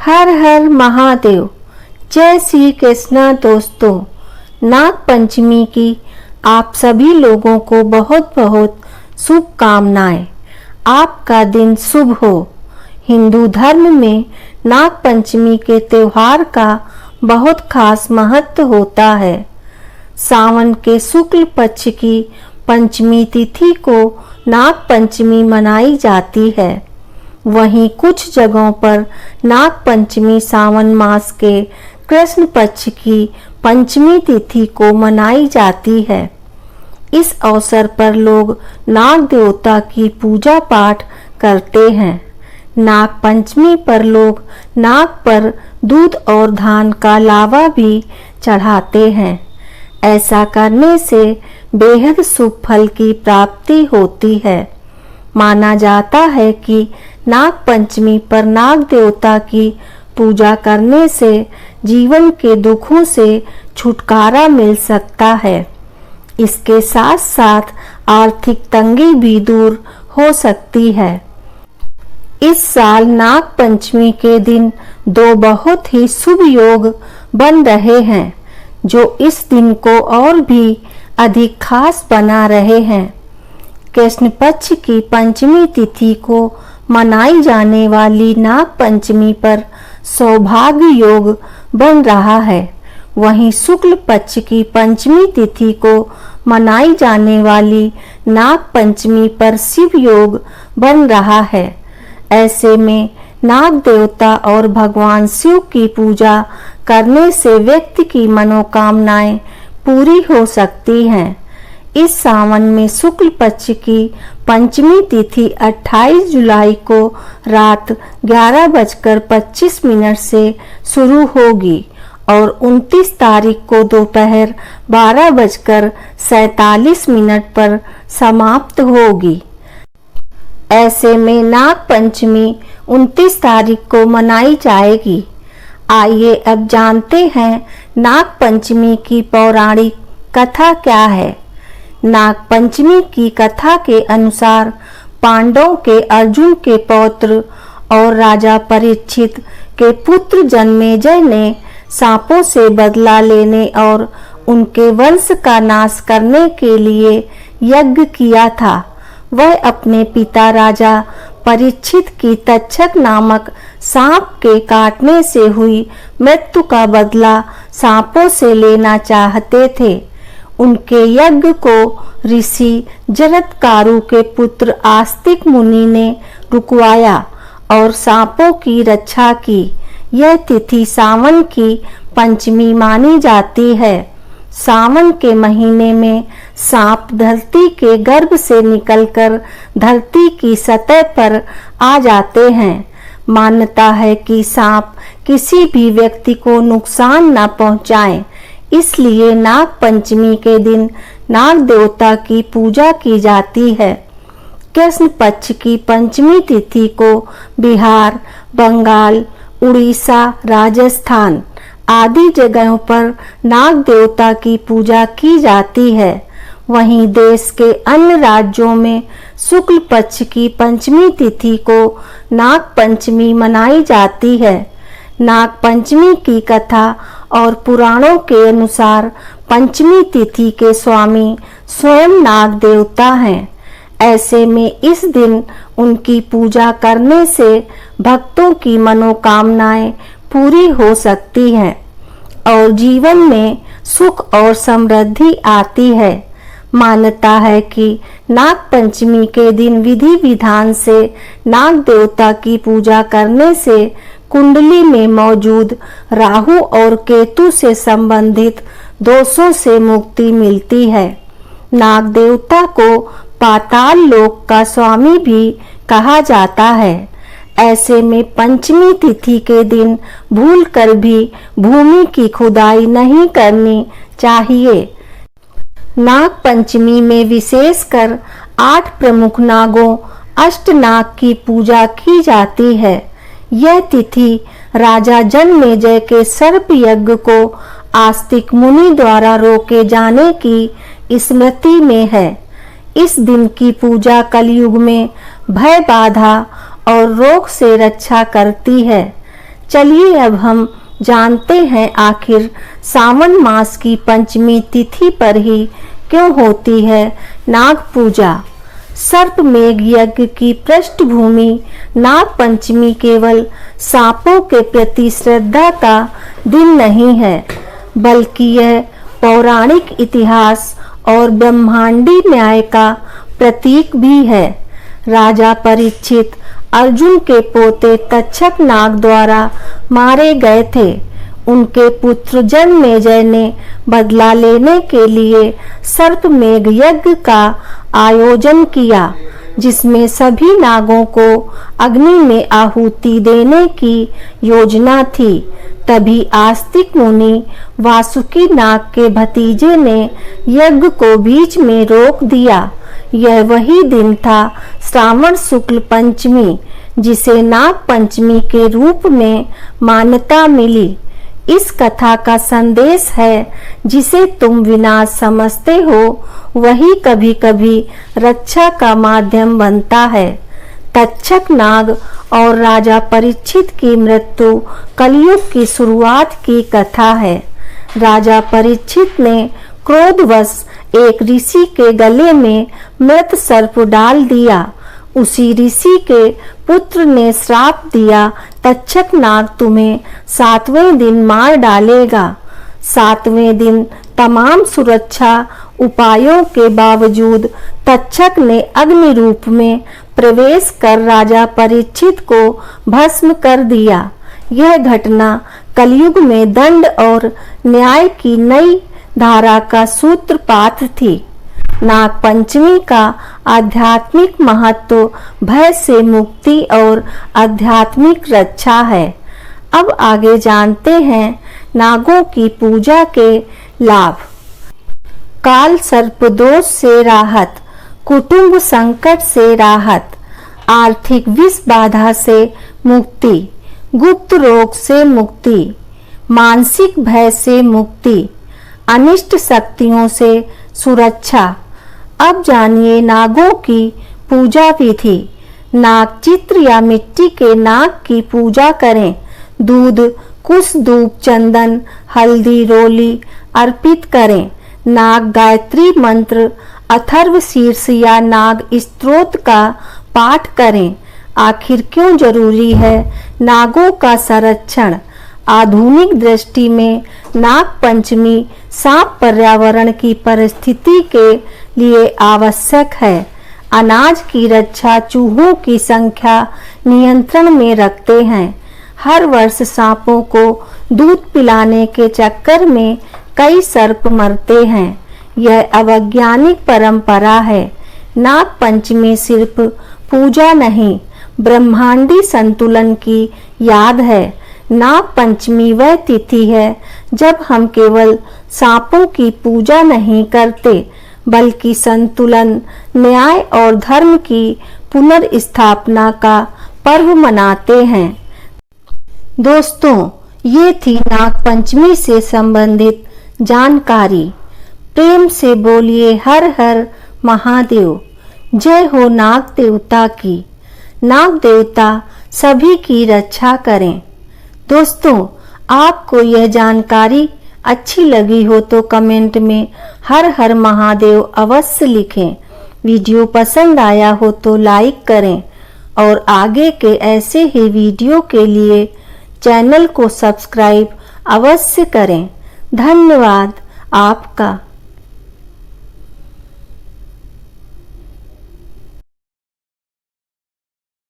हर हर महादेव। जय श्री कृष्णा दोस्तों। नाग पंचमी की आप सभी लोगों को बहुत बहुत शुभकामनाएं। आपका दिन शुभ हो। हिंदू धर्म में नाग पंचमी के त्योहार का बहुत खास महत्व होता है। सावन के शुक्ल पक्ष की पंचमी तिथि को नाग पंचमी मनाई जाती है। वहीं कुछ जगहों पर नाग पंचमी सावन मास के कृष्ण पक्ष की पंचमी तिथि को मनाई जाती है। इस अवसर पर लोग नाग देवता की पूजा पाठ करते हैं। नाग पंचमी पर लोग नाग पर दूध और धान का लावा भी चढ़ाते हैं। ऐसा करने से बेहद शुभ फल की प्राप्ति होती है। माना जाता है कि नाग पंचमी पर नाग देवता की पूजा करने से जीवन के दुखों से छुटकारा मिल सकता है। इसके साथ साथ आर्थिक तंगी भी दूर हो सकती है। इस साल नाग पंचमी के दिन दो बहुत ही शुभ योग बन रहे हैं, जो इस दिन को और भी अधिक खास बना रहे हैं। कृष्ण पक्ष की पंचमी तिथि को मनाई जाने वाली नाग पंचमी पर सौभाग्य योग बन रहा है। वहीं शुक्ल पक्ष की पंचमी तिथि को मनाई जाने वाली नाग पंचमी पर शिव योग बन रहा है। ऐसे में नाग देवता और भगवान शिव की पूजा करने से व्यक्ति की मनोकामनाएं पूरी हो सकती हैं। इस सावन में शुक्ल पक्ष की पंचमी तिथि 28 जुलाई को रात 11:25 से शुरू होगी और 29 तारीख को दोपहर 12:47 पर समाप्त होगी। ऐसे में नाग पंचमी 29 तारीख को मनाई जाएगी। आइए अब जानते हैं नाग पंचमी की पौराणिक कथा क्या है। नाग पंचमी की कथा के अनुसार पांडवों के अर्जुन के पौत्र और राजा परीक्षित के पुत्र जन्मेजय ने सांपों से बदला लेने और उनके वंश का नाश करने के लिए यज्ञ किया था। वह अपने पिता राजा परीक्षित की तक्षक नामक सांप के काटने से हुई मृत्यु का बदला सांपों से लेना चाहते थे। उनके यज्ञ को ऋषि जरत्कारु के पुत्र आस्तिक मुनि ने रुकवाया और सांपों की रक्षा की। यह तिथि सावन की पंचमी मानी जाती है। सावन के महीने में सांप धरती के गर्भ से निकलकर धरती की सतह पर आ जाते हैं। मान्यता है कि सांप किसी भी व्यक्ति को नुकसान न पहुंचाएं, इसलिए नाग पंचमी के दिन नाग देवता की पूजा की जाती है। कृष्ण पक्ष की पंचमी तिथि को बिहार, बंगाल, उड़ीसा, राजस्थान आदि जगहों पर नाग देवता की पूजा की जाती है। वहीं देश के अन्य राज्यों में शुक्ल पक्ष की पंचमी तिथि को नाग पंचमी मनाई जाती है। नाग पंचमी की कथा और पुराणों के अनुसार पंचमी तिथि के स्वामी स्वयं नाग देवता हैं। ऐसे में इस दिन उनकी पूजा करने से भक्तों की मनोकामनाएं पूरी हो सकती हैं और जीवन में सुख और समृद्धि आती है। मान्यता है कि नाग पंचमी के दिन विधि विधान से नाग देवता की पूजा करने से कुंडली में मौजूद राहु और केतु से संबंधित दोषों से मुक्ति मिलती है। नाग देवता को पाताल लोक का स्वामी भी कहा जाता है। ऐसे में पंचमी तिथि के दिन भूलकर भी भूमि की खुदाई नहीं करनी चाहिए। नाग पंचमी में विशेषकर 8 प्रमुख नागों अष्टनाग की पूजा की जाती है। यह तिथि राजा जन्मेजय के सर्प यज्ञ को आस्तिक मुनि द्वारा रोके जाने की स्मृति में है। इस दिन की पूजा कलयुग में भय बाधा और रोग से रक्षा करती है। चलिए अब हम जानते हैं आखिर सावन मास की पंचमी तिथि पर ही क्यों होती है नाग पूजा। सर्पमेघ यज्ञ की पृष्ठभूमि नाग पंचमी केवल सांपों के प्रति श्रद्धा का दिन नहीं है, बल्कि यह पौराणिक इतिहास और ब्रह्मांडी न्याय का प्रतीक भी है। राजा परीक्षित अर्जुन के पोते तक्षक नाग द्वारा मारे गए थे। उनके पुत्र जन्मेजय ने बदला लेने के लिए सर्पमेघ यज्ञ का आयोजन किया, जिसमें सभी नागों को अग्नि में आहुति देने की योजना थी। तभी आस्तिक मुनि वासुकी नाग के भतीजे ने यज्ञ को बीच में रोक दिया। यह वही दिन था श्रावण शुक्ल पंचमी, जिसे नाग पंचमी के रूप में मान्यता मिली। इस कथा का संदेश है, जिसे तुम विनाश समझते हो वही कभी कभी रक्षा का माध्यम बनता है। तक्षक नाग और राजा परीक्षित की मृत्यु कलयुग की शुरुआत की कथा है। राजा परीक्षित ने क्रोधवश एक ऋषि के गले में मृत सर्प डाल दिया। उसी ऋषि के पुत्र ने श्राप दिया, तक्षक नाग तुम्हें 7वें दिन मार डालेगा। 7वें दिन तमाम सुरक्षा उपायों के बावजूद तक्षक ने अग्नि रूप में प्रवेश कर राजा परीक्षित को भस्म कर दिया। यह घटना कलयुग में दंड और न्याय की नई धारा का सूत्रपात थी। नाग पंचमी का आध्यात्मिक महत्व भय से मुक्ति और आध्यात्मिक रक्षा है। अब आगे जानते हैं नागों की पूजा के लाभ। काल सर्प दोष से राहत, कुटुंब संकट से राहत, आर्थिक विष बाधा से मुक्ति, गुप्त रोग से मुक्ति, मानसिक भय से मुक्ति, अनिष्ट शक्तियों से सुरक्षा। अब जानिए नागों की पूजा विधि। नाग चित्र या मिट्टी के नाग की पूजा करें। दूध, कुश, धूप, चंदन, हल्दी, रोली अर्पित करें। नाग गायत्री मंत्र, अथर्व शीर्ष या नाग स्तोत्र का पाठ करें। आखिर क्यों जरूरी है नागों का संरक्षण? आधुनिक दृष्टि में नाग पंचमी सांप पर्यावरण की परिस्थिति के लिए आवश्यक है। अनाज की रक्षा चूहों की संख्या नियंत्रण में रखते हैं। हर वर्ष सांपों को दूध पिलाने के चक्कर में कई सर्प मरते हैं। यह अवैज्ञानिक परंपरा है। नाग पंचमी सिर्फ पूजा नहीं, ब्रह्मांडी संतुलन की याद है। नाग पंचमी वह तिथि है जब हम केवल सांपों की पूजा नहीं करते, बल्कि संतुलन, न्याय और धर्म की पुनर्स्थापना का पर्व मनाते हैं। दोस्तों, ये थी नाग पंचमी से संबंधित जानकारी। प्रेम से बोलिए हर हर महादेव। जय हो नाग देवता की। नाग देवता सभी की रक्षा करें। दोस्तों, आपको यह जानकारी अच्छी लगी हो तो कमेंट में हर हर महादेव अवश्य लिखें। वीडियो पसंद आया हो तो लाइक करें और आगे के ऐसे ही वीडियो के लिए चैनल को सब्सक्राइब अवश्य करें। धन्यवाद आपका।